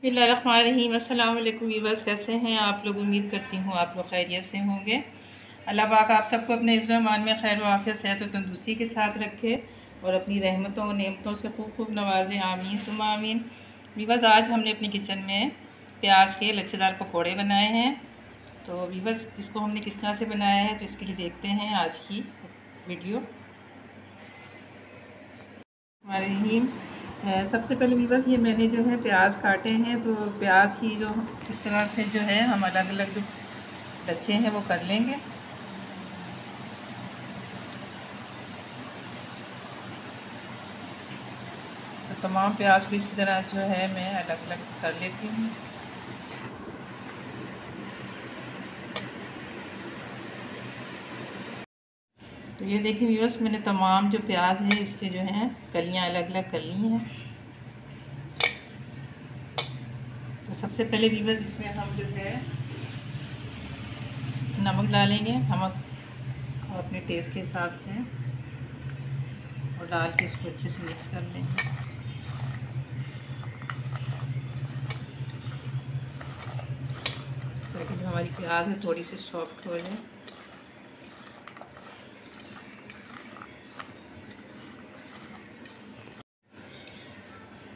बिस्मिल्लाहिर्रहमानिर्रहीम। अस्सलाम वालेकुम वीवर्स, कैसे हैं आप लोग? उम्मीद करती हूँ आप लोग खैरियत से होंगे। अल्लाह पाक आप सबको अपने हिफ्ज़-ओ-अमान में खैर व आफ़ियत, सेहत और तंदुरुस्ती के साथ रखे और अपनी रहमतों और नेमतों से खूब खूब नवाज़े। आमीन सुम्मा आमीन। वीवर्स, आज हमने अपनी किचन में प्याज के लच्छेदार पकौड़े बनाए हैं। तो वीवर्स, इसको हमने किस तरह से बनाया है तो इसके लिए देखते हैं आज की वीडियो। रहीम, सबसे पहले वीवर्स ये मैंने जो है प्याज काटे हैं। तो प्याज की जो इस तरह से जो है हम अलग अलग जो लच्छे हैं वो कर लेंगे। तो तमाम प्याज को इसी तरह जो है मैं अलग अलग कर लेती हूँ। तो ये देखिए वीवर्स, मैंने तमाम जो प्याज है इसके जो हैं कलियाँ अलग अलग कर ली हैं। तो सबसे पहले वीवर्स इसमें हम जो है नमक डालेंगे। नमक अपने टेस्ट के हिसाब से और डाल के इसको अच्छे से मिक्स कर लेंगे। ताकि जो हमारी प्याज है थोड़ी सी सॉफ्ट हो जाए।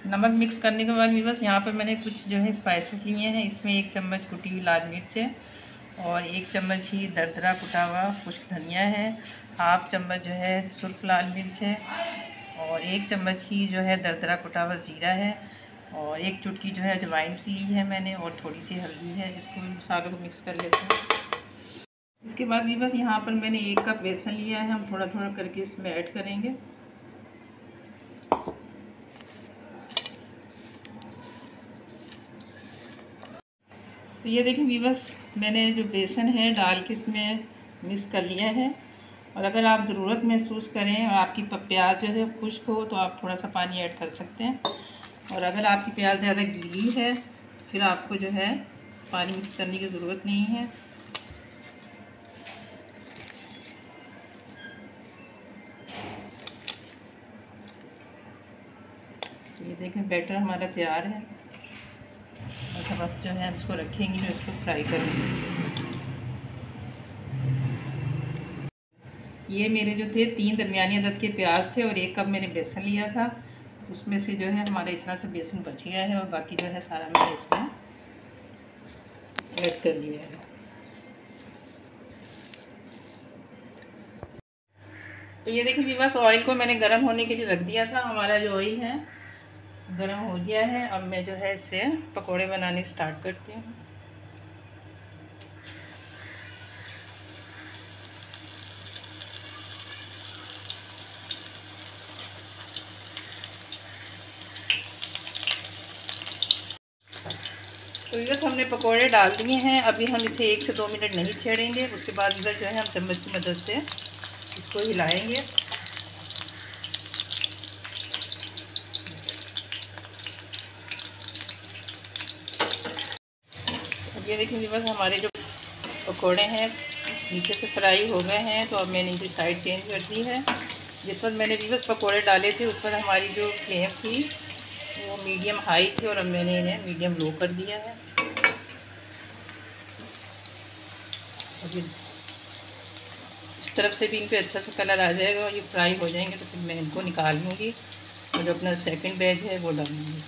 नमक मिक्स करने के बाद वीवर्स यहाँ पर मैंने कुछ जो है स्पाइसेस लिए हैं। इसमें 1 चम्मच कुटी हुई लाल मिर्च है और 1 चम्मच ही दरदरा कुटा हुआ खुश्क धनिया है। हाफ चम्मच जो है सुर्ख लाल मिर्च है और 1 चम्मच ही जो है दरदरा कुटा हुआ ज़ीरा है और 1 चुटकी जो है अजवाइन ली है मैंने और थोड़ी सी हल्दी है। इसको मसालों को मिक्स कर लेते हैं। इसके बाद वीवर्स यहाँ पर मैंने 1 कप बेसन लिया है। हम थोड़ा थोड़ा करके इसमें ऐड करेंगे। तो ये देखिए वीवर्स, मैंने जो बेसन है डाल के इसमें मिक्स कर लिया है। और अगर आप ज़रूरत महसूस करें और आपकी प्याज जो है खुश्क हो तो आप थोड़ा सा पानी ऐड कर सकते हैं। और अगर आपकी प्याज ज़्यादा गीली है फिर आपको जो है पानी मिक्स करने की ज़रूरत नहीं है। तो ये देखें बैटर हमारा तैयार है। और अब जो है हम इसको रखेंगे, जो इसको फ्राई करेंगे। ये मेरे जो थे 3 दरमियानी अदद के प्याज थे और 1 कप मैंने बेसन लिया था। उसमें से जो है हमारा इतना सा बेसन बच गया है और बाकी जो है सारा मैंने इसमें ऐड कर लिया है। तो ये देखिए वीवर्स, ऑयल को मैंने गर्म होने के लिए रख दिया था। हमारा जो ऑयल है गर्म हो गया है। अब मैं जो है इससे पकोड़े बनाने स्टार्ट करती हूँ। तो वीवर्स, हमने पकोड़े डाल दिए हैं। अभी हम इसे 1 से 2 मिनट नहीं छेड़ेंगे। उसके बाद वीवर्स जो है हम चम्मच की मदद से इसको हिलाएंगे। अब ये देखिए वीवर्स, हमारे जो पकोड़े हैं नीचे से फ्राई हो गए हैं। तो अब मैंने इनकी साइड चेंज कर दी है। जिस पर मैंने वीवर्स पकोड़े डाले थे उस पर हमारी जो फ्लेम थी वो मीडियम हाई थी और अब मैंने इन्हें मीडियम लो कर दिया है। अभी इस तरफ से भी इन पे अच्छा सा कलर आ जाएगा और ये फ्राई हो जाएंगे तो फिर मैं इनको निकाल लूँगी और जो अपना सेकंड बैच है वो डालूँगी।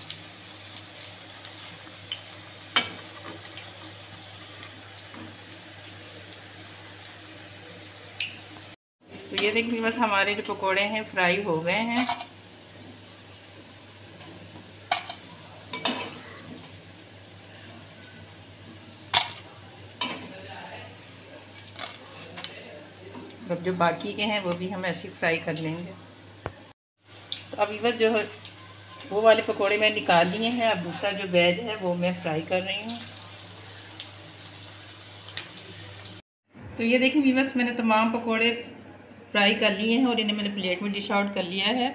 तो ये देखिए बस हमारे जो पकोड़े हैं फ्राई हो गए हैं। अब जो बाकी के हैं वो भी हम ऐसे फ्राई कर लेंगे। तो अभी बस जो है वो वाले पकोड़े मैं निकाल लिए हैं। अब दूसरा जो बैच है वो मैं फ्राई कर रही हूँ। तो ये देखिए वीवर्स, मैंने तमाम पकोड़े फ्राई कर लिए हैं और इन्हें मैंने प्लेट में डिश आउट कर लिया है।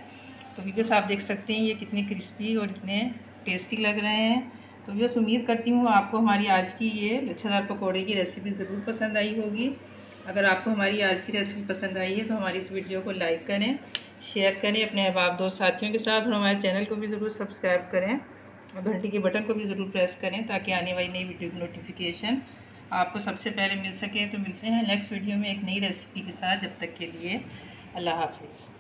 तो वीवर्स आप देख सकते हैं ये कितने क्रिस्पी और इतने टेस्टी लग रहे हैं। तो वीवर्स उम्मीद करती हूँ आपको हमारी आज की ये लच्छेदार पकोड़े की रेसिपी ज़रूर पसंद आई होगी। अगर आपको हमारी आज की रेसिपी पसंद आई है तो हमारी इस वीडियो को लाइक करें, शेयर करें अपने अहबाब दोस्त साथियों के साथ और हमारे चैनल को भी ज़रूर सब्सक्राइब करें। और घंटी के बटन को भी ज़रूर प्रेस करें ताकि आने वाली नई वीडियो की नोटिफिकेशन आपको सबसे पहले मिल सके। तो मिलते हैं नेक्स्ट वीडियो में एक नई रेसिपी के साथ। जब तक के लिए अल्लाह हाफिज़।